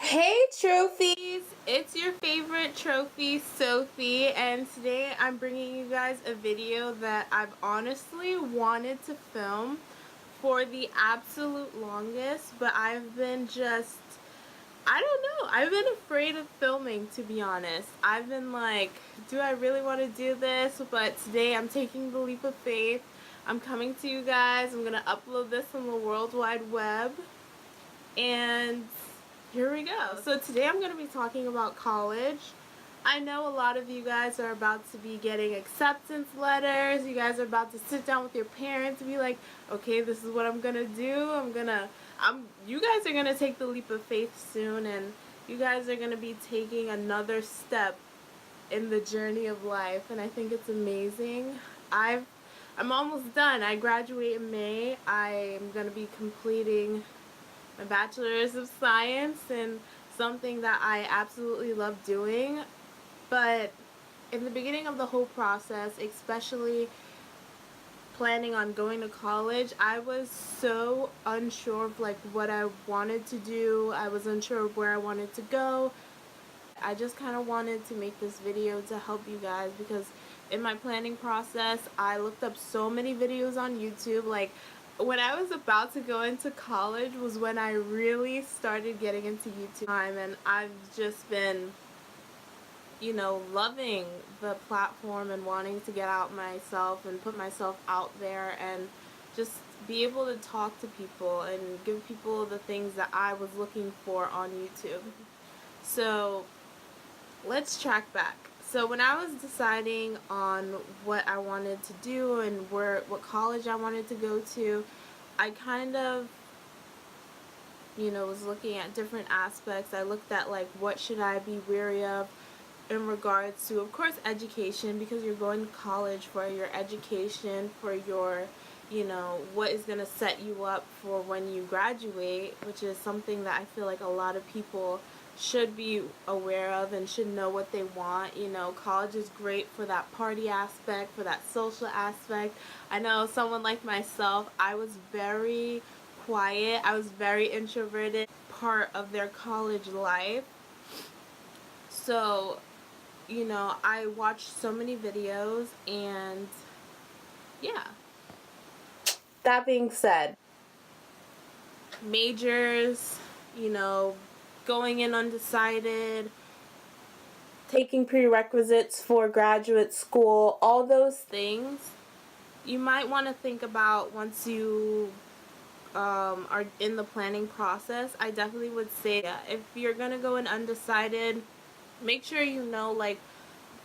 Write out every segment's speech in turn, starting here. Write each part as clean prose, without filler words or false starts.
Hey trophies! It's your favorite trophy, Sophie, and today I'm bringing you guys a video that I've honestly wanted to film for the absolute longest, but I've been I don't know, I've been afraid of filming, to be honest. I've been like, do I really want to do this? But today I'm taking the leap of faith. I'm coming to you guys. I'm going to upload this on the World Wide Web. And here we go. So today I'm going to be talking about college. I know a lot of you guys are about to be getting acceptance letters. You guys are about to sit down with your parents and be like, okay, this is what I'm going to do. You guys are going to take the leap of faith soon, and you guys are going to be taking another step in the journey of life, and I think it's amazing. I'm almost done. I graduate in May. I'm going to be completing my bachelor's of science and something that I absolutely love doing. But in the beginning of the whole process, especially planning on going to college, I was so unsure of like what I wanted to do. I was unsure of where I wanted to go. I just kind of wanted to make this video to help you guys because in my planning process, I looked up so many videos on YouTube. Like, when I was about to go into college was when I really started getting into YouTube time, and I've just been, loving the platform and wanting to get out myself and put myself out there and just be able to talk to people and give people the things that I was looking for on YouTube. So let's track back. So when I was deciding on what I wanted to do and what college I wanted to go to, I kind of, was looking at different aspects. I looked at like what should I be wary of in regards to, of course, education, because you're going to college for your education, for your, what is going to set you up for when you graduate, which is something that I feel like a lot of people should be aware of and should know what they want. College is great for that party aspect, for that social aspect. I know someone like myself, I was very quiet. I was very introverted part of their college life. So, I watched so many videos, and yeah. That being said, majors, going in undecided, taking prerequisites for graduate school, all those things you might want to think about once you are in the planning process. I definitely would say, yeah, if you're going to go in undecided, make sure like,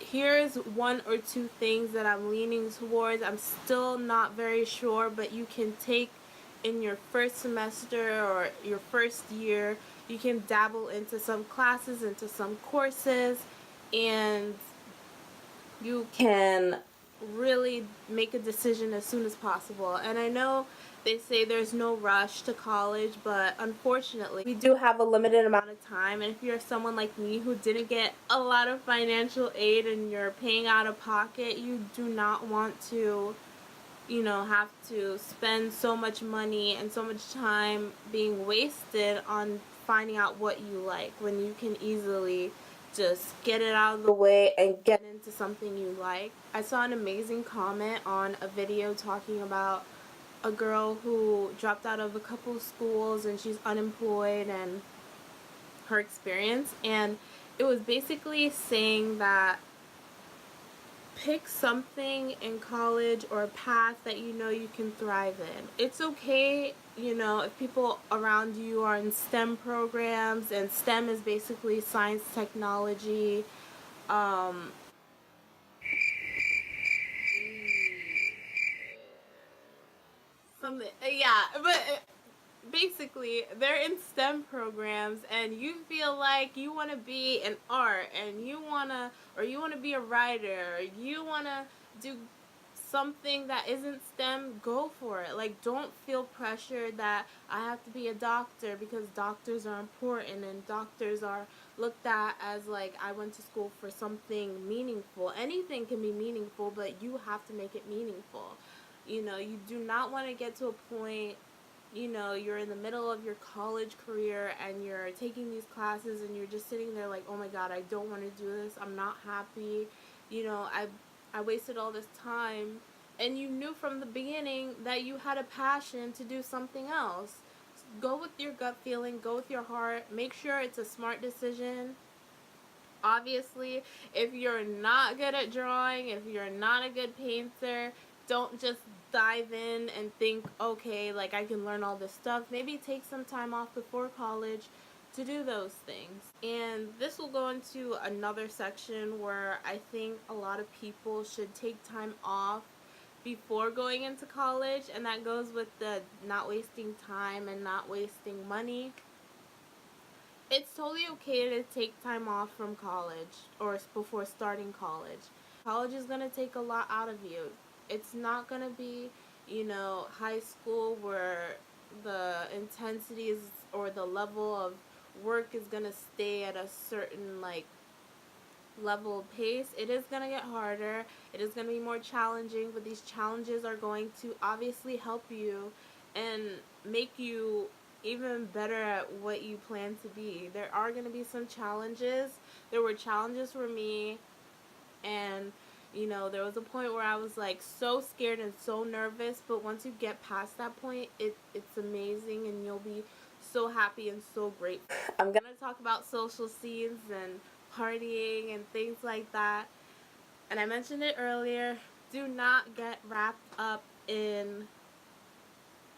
here's one or two things that I'm leaning towards. I'm still not very sure, but you can take in your first semester or your first year, you can dabble into some classes, into some courses, and you can really make a decision as soon as possible. And I know they say there's no rush to college, but unfortunately we do have a limited amount of time, and if you're someone like me who didn't get a lot of financial aid and you're paying out of pocket, you do not want to have to spend so much money and so much time being wasted on finding out what you like when you can easily just get it out of the way and get into something you like. I saw an amazing comment on a video talking about a girl who dropped out of a couple schools and she's unemployed and her experience, and it was basically saying that pick something in college or a path that you can thrive in. It's okay, if people around you are in STEM programs, and STEM is basically science, technology, something, yeah, but basically they're in STEM programs and you feel like you want to be an art and you want to be a writer, or you want to do something that isn't STEM, go for it. Like, don't feel pressured that I have to be a doctor because doctors are important and doctors are looked at as like, I went to school for something meaningful. Anything can be meaningful, but you have to make it meaningful. You do not want to get to a point you're in the middle of your college career and you're taking these classes and you're just sitting there like, oh my god, I don't want to do this. I'm not happy. I wasted all this time. And you knew from the beginning that you had a passion to do something else. Go with your gut feeling, go with your heart. Make sure it's a smart decision. Obviously, if you're not good at drawing, if you're not a good painter, don't just dive in and think, okay, like I can learn all this stuff. Maybe take some time off before college to do those things. And this will go into another section where I think a lot of people should take time off before going into college, and that goes with the not wasting time and not wasting money. It's totally okay to take time off from college or before starting college. College is going to take a lot out of you. It's not going to be, high school where the intensities or the level of work is going to stay at a certain level of pace. It is going to get harder. It is going to be more challenging, but these challenges are going to obviously help you and make you even better at what you plan to be. There are going to be some challenges. There were challenges for me, and there was a point where I was like so scared and so nervous, but once you get past that point, it's amazing and you'll be so happy and so grateful. I'm going to talk about social scenes and partying and things like that. And I mentioned it earlier, do not get wrapped up in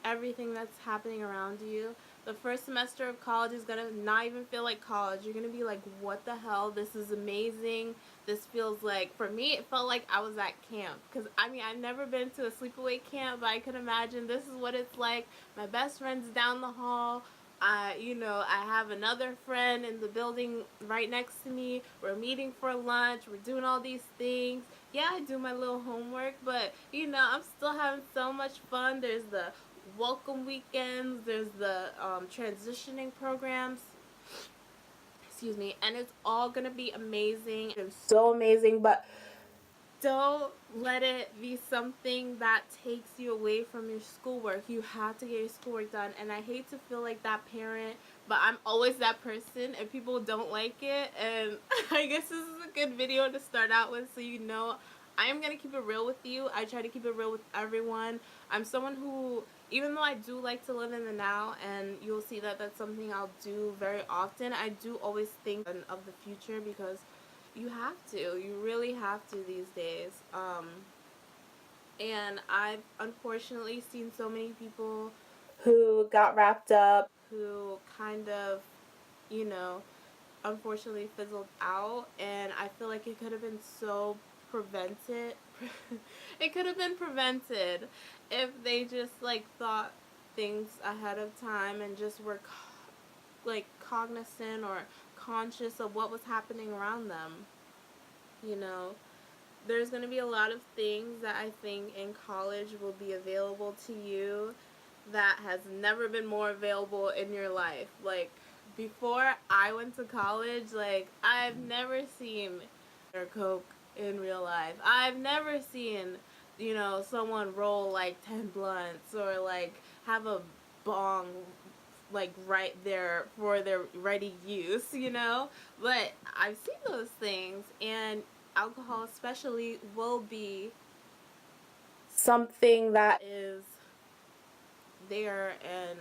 everything that's happening around you. The first semester of college is going to not even feel like college. You're going to be like, what the hell? This is amazing. This feels like, for me, it felt like I was at camp. Because, I've never been to a sleepaway camp, but I can imagine this is what it's like. My best friend's down the hall. I have another friend in the building right next to me. We're meeting for lunch. We're doing all these things. Yeah, I do my little homework, but, I'm still having so much fun. There's the welcome weekends. There's the transitioning programs. Excuse me. And it's all going to be amazing. It's so amazing, but don't let it be something that takes you away from your schoolwork. You have to get your schoolwork done. And I hate to feel like that parent, but I'm always that person and people don't like it. And I guess this is a good video to start out with, so I am going to keep it real with you. I try to keep it real with everyone. I'm someone who, even though I do like to live in the now, and you'll see that that's something I'll do very often, I do always think of the future, because you have to. You really have to these days. And I've unfortunately seen so many people who got wrapped up, who kind of, you know, unfortunately fizzled out. And I feel like it could have been so prevented. It could have been prevented if they just thought things ahead of time and just were cognizant or conscious of what was happening around them. You know, there's going to be a lot of things that I think in college will be available to you that has never been more available in your life. Like, before I went to college, I've never seen or coke in real life. I've never seen, someone roll 10 blunts or have a bong right there for their ready use. But I've seen those things, and alcohol especially will be something that is there and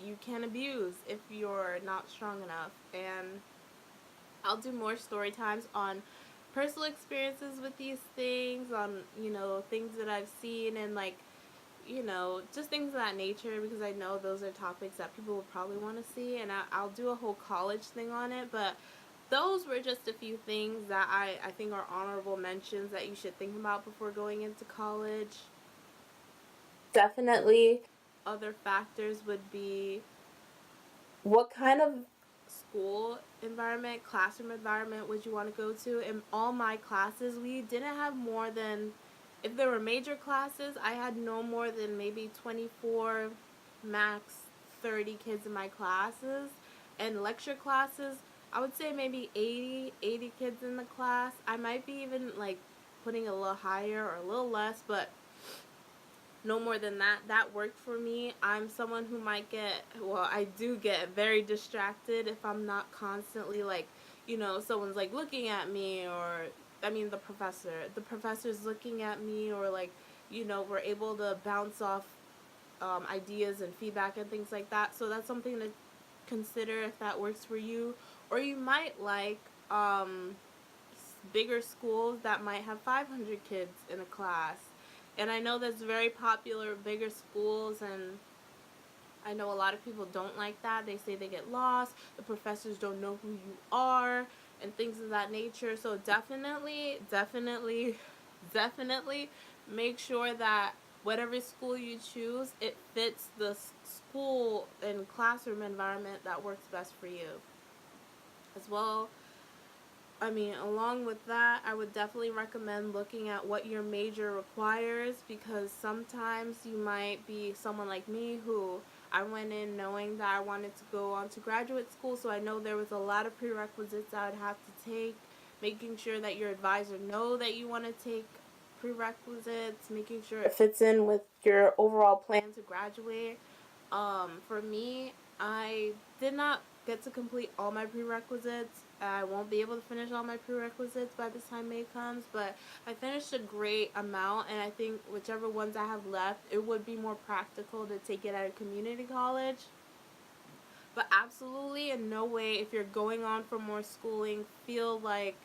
you can abuse if you're not strong enough. And I'll do more story times on personal experiences with these things, on things that I've seen, and just things of that nature, because I know those are topics that people would probably want to see, and I'll do a whole college thing on it. But those were just a few things that I think are honorable mentions that you should think about before going into college. Definitely, other factors would be what kind of school environment, classroom environment would you want to go to? In all my classes, we didn't have more than, if there were major classes, I had no more than maybe 24, max 30 kids in my classes. And lecture classes, I would say maybe 80 kids in the class. I might be even putting a little higher or a little less, but no more than that. That worked for me. I'm someone who might get, well, I do get very distracted if I'm not constantly like, someone's like looking at me, or I mean the professor's looking at me, or like, we're able to bounce off ideas and feedback and things like that. So that's something to consider if that works for you. Or you might like bigger schools that might have 500 kids in a class. And I know that's very popular, bigger schools, and I know a lot of people don't like that. They say they get lost, the professors don't know who you are, and things of that nature. So definitely make sure that whatever school you choose, it fits the school and classroom environment that works best for you. As well, I mean, along with that, I would definitely recommend looking at what your major requires, because sometimes you might be someone like me who I went in knowing that I wanted to go on to graduate school, so I know there was a lot of prerequisites I would have to take, making sure that your advisor know that you want to take prerequisites, making sure it fits in with your overall plan to graduate. For me, I did not get to complete all my prerequisites. I won't be able to finish all my prerequisites by the time May comes, but I finished a great amount, and I think whichever ones I have left, it would be more practical to take it at a community college. But absolutely in no way, if you're going on for more schooling, feel like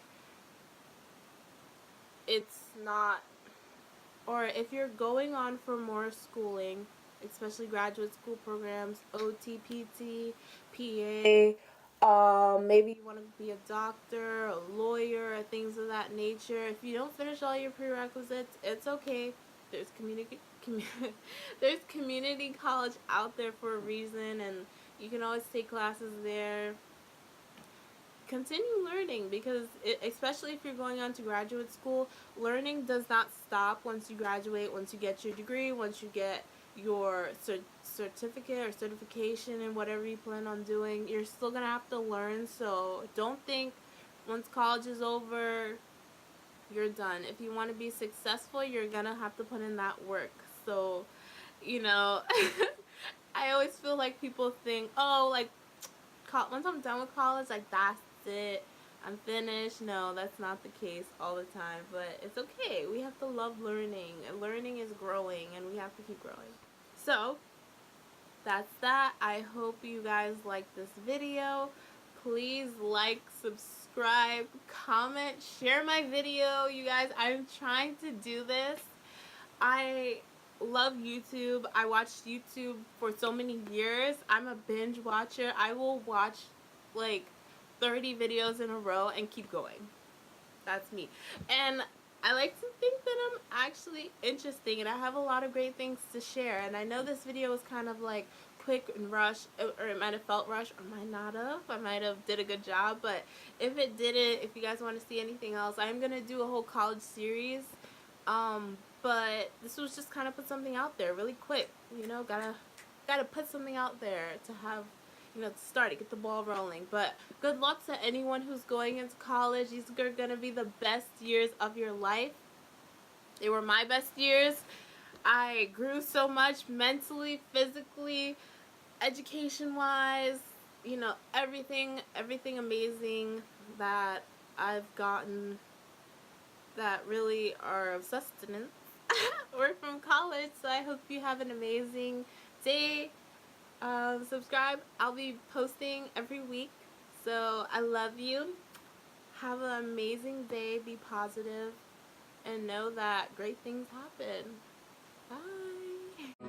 it's not, or if you're going on for more schooling, especially graduate school programs, OT, PT, PA, maybe you want to be a doctor, a lawyer, or things of that nature. If you don't finish all your prerequisites, it's okay. There's there's community college out there for a reason, and you can always take classes there. Continue learning, because especially if you're going on to graduate school, learning does not stop once you graduate, once you get your degree, once you get your certificate or certification and whatever you plan on doing. You're still going to have to learn, so don't think once college is over you're done. If you want to be successful, you're going to have to put in that work. So, you know, I always feel like people think, oh, like once I'm done with college, like that's it, I'm finished. No, that's not the case all the time, but it's okay. We have to love learning, and learning is growing, and we have to keep growing. So that's that. I hope you guys like this video. Please like, subscribe, comment, share my video. You guys, I'm trying to do this. I love YouTube. I watched YouTube for so many years. I'm a binge watcher. I will watch like 30 videos in a row and keep going. That's me. And I like to think that I'm actually interesting, and I have a lot of great things to share. And I know this video was kind of like quick and rushed, or it might have felt rushed, or might not have. I might have did a good job, but if it didn't, if you guys want to see anything else, I'm going to do a whole college series. But this was just kind of put something out there really quick. Gotta put something out there to have, to start it, get the ball rolling. But good luck to anyone who's going into college. These are gonna be the best years of your life. They were my best years. I grew so much mentally, physically, education-wise. Everything amazing that I've gotten that really are of sustenance were from college. So I hope you have an amazing day. Subscribe. I'll be posting every week. So I love you. Have an amazing day. Be positive, and know that great things happen. Bye.